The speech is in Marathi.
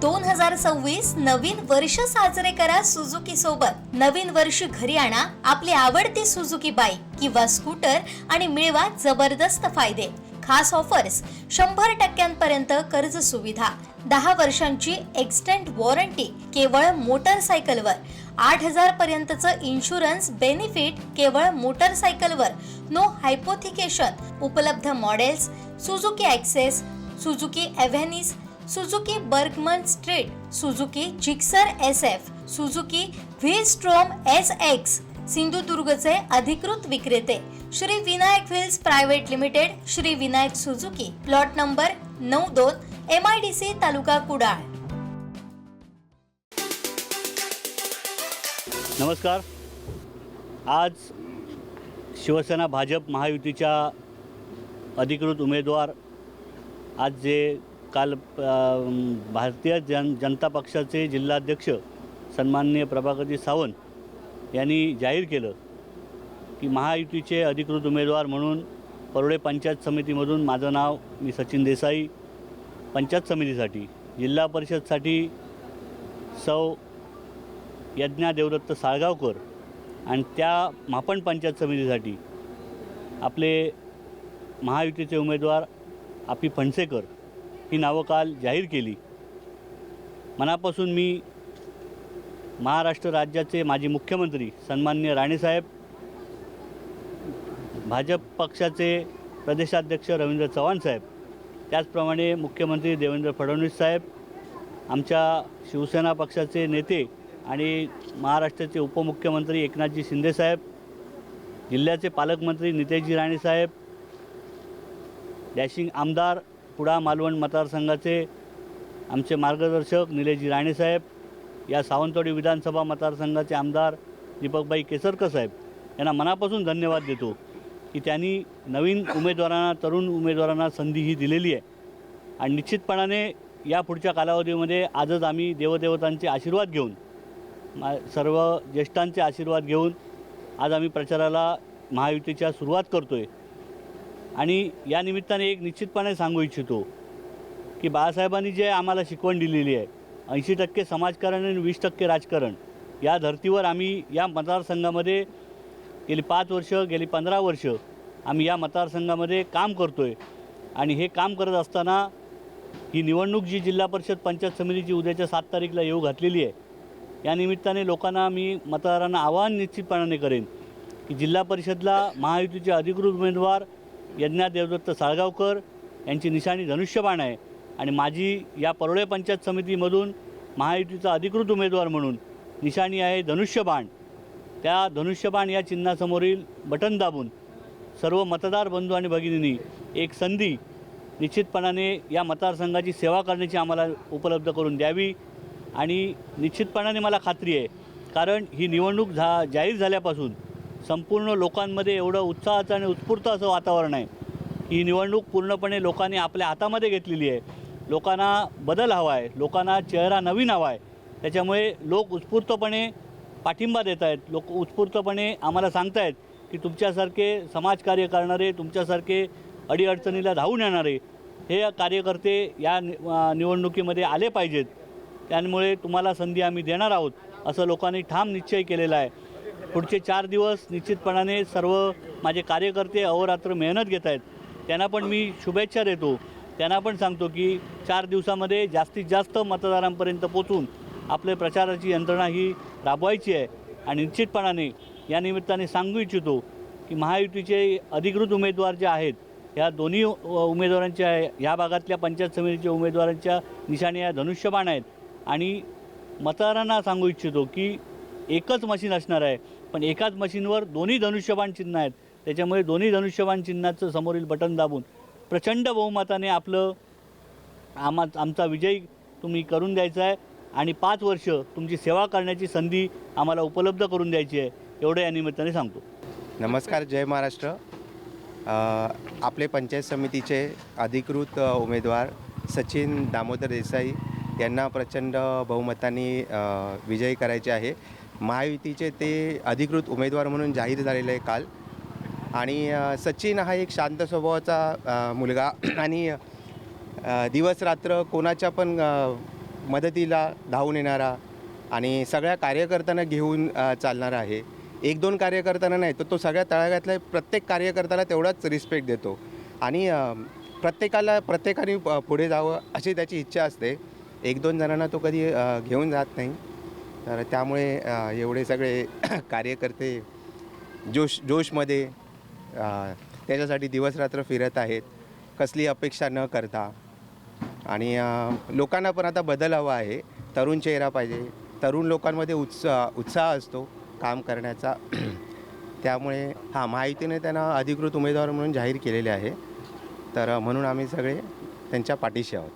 2026 नवीन वर्ष साजरे करा सुझुकी सोबत। नवीन वर्ष घरी आणा आपली आवडती सुझुकी बाईक किंवा स्कूटर आणि मिळवा जबरदस्त फायदे। खास ऑफर्स 100% कर्ज सुविधा, 10 वर्षांची एक्सटेंड वॉरंटी केवळ मोटरसायकलवर, 8000 पर्यंतचं इन्शुरन्स बेनिफिट केवळ मोटरसायकलवर, नो हायपोथिकेशन। उपलब्ध models Suzuki Access, Suzuki Avenis, Suzuki Burgman Street, Suzuki Gixxer SF, Suzuki V Strom SX। सिंधुदुर्गचे अधिकृत विक्रेते Shri Vinayak wheels private limited, Shri Vinayak Suzuki, plot number 92, MIDC, taluka Kudal. नमस्कार। आज शिवसेना भाजप महायुतीच्या अधिकृत उमेदवार आज जे काल भारतीय जनता पक्षाचे जिल्हाध्यक्ष सन्माननीय प्रभाकरजी सावंत यांनी जाहीर केलं की महायुतीचे अधिकृत उमेदवार म्हणून परोळे पंचायत समितीमधून माझं नाव, मी सचिन देसाई, पंचायत समितीसाठी, जिल्हा परिषदसाठी सौ यज्ञा देवदत्त साळगावकर आणि त्या मापण पंचायत समितीसाठी आपले महायुतीचे उमेदवार आपी फणसेकर ही नावं काल जाहीर केली। मनापासून मी महाराष्ट्र राज्याचे माजी मुख्यमंत्री सन्माननीय राणेसाहेब, भाजप पक्षाचे प्रदेशाध्यक्ष रवींद्र चव्हाण साहेब, त्याचप्रमाणे मुख्यमंत्री देवेंद्र फडणवीस साहेब, आमच्या शिवसेना पक्षाचे नेते आणि महाराष्ट्राचे उपमुख्यमंत्री एकनाथजी शिंदे साहेब, जिल्ह्याचे पालकमंत्री नितेशजी राणे साहेब, डॅशिंग आमदार कुडाळ मालवण मतदारसंघाचे आमचे मार्गदर्शक निलेशजी राणे साहेब, या सावंतवाडी विधानसभा मतदारसंघाचे आमदार दीपकभाई केसरकर साहेब यांना मनापासून धन्यवाद देतो की त्यांनी नवीन उमेदवारांना, तरुण उमेदवारांना संधी ही दिलेली आहे। आणि निश्चितपणाने या पुढच्या कालावधीमध्ये आजच आम्ही देवदेवतांचे आशीर्वाद घेऊन, सर्व ज्येष्ठांचे आशीर्वाद घेऊन आज आम्ही प्रचाराला महायुतीच्या सुरुवात करतो आहे। आणि या निमित्ताने एक निश्चितपणे सांगू इच्छितो की बाळासाहेबांनी जे आम्हाला शिकवण दिलेली आहे, 80% समाजकारण आणि 20% राजकारण, या धर्तीवर आम्ही या मतदारसंघामध्ये गेली 5 वर्ष, गेली 15 वर्ष आम्ही या मतदारसंघामध्ये काम करतो आहे। आणि हे काम करत असताना ही निवडणूक जी जिल्हा परिषद पंचायत समितीची उद्याच्या 7 तारीखला येऊ घातलेली आहे, या निमित्ताने लोकांना मी मतदारांना आवाहन निश्चितपणाने करेन की जिल्हा परिषदला महायुतीचे अधिकृत उमेदवार यज्ञा देवदत्त साळगावकर यांची निशाणी धनुष्यबाण आहे आणि माझी या परोळे पंचायत समितीमधून महायुतीचा अधिकृत उमेदवार म्हणून निशाणी आहे धनुष्यबाण। त्या धनुष्यबाण या चिन्हासमोरील बटन दाबून सर्व मतदार बंधू आणि भगिनींनी एक संधी निश्चितपणाने या मतदारसंघाची सेवा करण्याची आम्हाला उपलब्ध करून द्यावी। आणि निश्चितपणाने मला खात्री आहे, कारण ही निवडणूक जाहीर झाल्यापासून संपूर्ण लोकांमध्ये एवढं उत्साहाचं आणि उत्स्फूर्त असं वातावरण आहे की ही निवडणूक पूर्णपणे लोकांनी आपल्या हातामध्ये घेतलेली आहे। लोकांना बदल हवा आहे, लोकांना चेहरा नवीन हवा आहे, त्याच्यामुळे लोक उत्स्फूर्तपणे पाठिंबा देत आहेत, लोक उत्स्फूर्तपणे आम्हाला सांगत आहेत की तुमच्यासारखे समाजकार्य करणारे, तुमच्यासारखे अडीअडचणीला धावून येणारे हे कार्यकर्ते या निवडणुकीमध्ये आले पाहिजेत, त्यामुळे तुम्हाला संधी आम्ही देणार आहोत असं लोकांनी ठाम निश्चय केलेला आहे। पुढचे 4 दिवस निश्चितपणाने सर्व माझे कार्यकर्ते अहोरात्र मेहनत घेत आहेत, त्यांना पण मी शुभेच्छा देतो। त्यांना पण सांगतो की 4 दिवसामध्ये जास्तीत जास्त मतदारांपर्यंत पोचून आपले प्रचाराची यंत्रणा ही राबवायची आहे। आणि निश्चितपणाने या निमित्ताने सांगू इच्छितो की महायुतीचे अधिकृत उमेदवार जे आहेत, ह्या दोन्ही उमेदवारांच्या, ह्या भागातल्या पंचायत समितीच्या उमेदवारांच्या निशाणी या धनुष्यबाण आहेत। आणि मतदारांना सांगू इच्छितो की एकच मशीन असणार आहे, पण एकाच मशीनवर दोन्ही धनुष्यबाण चिन्ह आहेत, त्याच्यामुळे दोन्ही धनुष्यबाण चिन्हाचं समोरील बटन दाबून प्रचंड बहुमताने आमचा विजय तुम्ही करून द्यायचा आहे आणि 5 वर्ष तुमची सेवा करण्याची संधी आम्हाला उपलब्ध करून द्यायची आहे, एवढं या निमित्ताने सांगतो। नमस्कार, जय महाराष्ट्र। आपले पंचायत समितीचे अधिकृत उमेदवार सचिन दामोदर देसाई यांना प्रचंड बहुमताने विजयी करायचे आहे। महायुतीचे ते अधिकृत उमेदवार म्हणून जाहीर झालेले आहे काल। आणि सचिन हा एक शांत स्वभावाचा मुलगा आणि दिवस रात्र कोणाच्या पण मदतीला धावून येणारा आणि सगळ्या कार्यकर्त्यांना घेऊन चालणारा आहे. 1-2 कार्यकर्त्यांना नाही, तर तो सगळ्या तळागाळातल्या प्रत्येक कार्यकर्त्याला तेवढाच रिस्पेक्ट देतो आणि प्रत्येकाने पुढे जावं अशी त्याची इच्छा असते. 1-2 जणांना तो कधी घेऊन जात नाही. तर त्यामुळे एवढे सगळे कार्यकर्ते जोशमध्ये त्याच्यासाठी दिवसरात्र फिरत आहेत, कसली अपेक्षा न करता. आणि लोकांना पण आता बदल हवा आहे. तरुण चेहरा पाहिजे. तरुण लोकांमध्ये उत्साह असतो काम करण्याचा. त्यामुळे महायुतीने त्यांना अधिकृत उमेदवार म्हणून जाहीर केलेले आहे. तर म्हणून आम्ही सगळे त्यांच्या पाठीशी आहोत.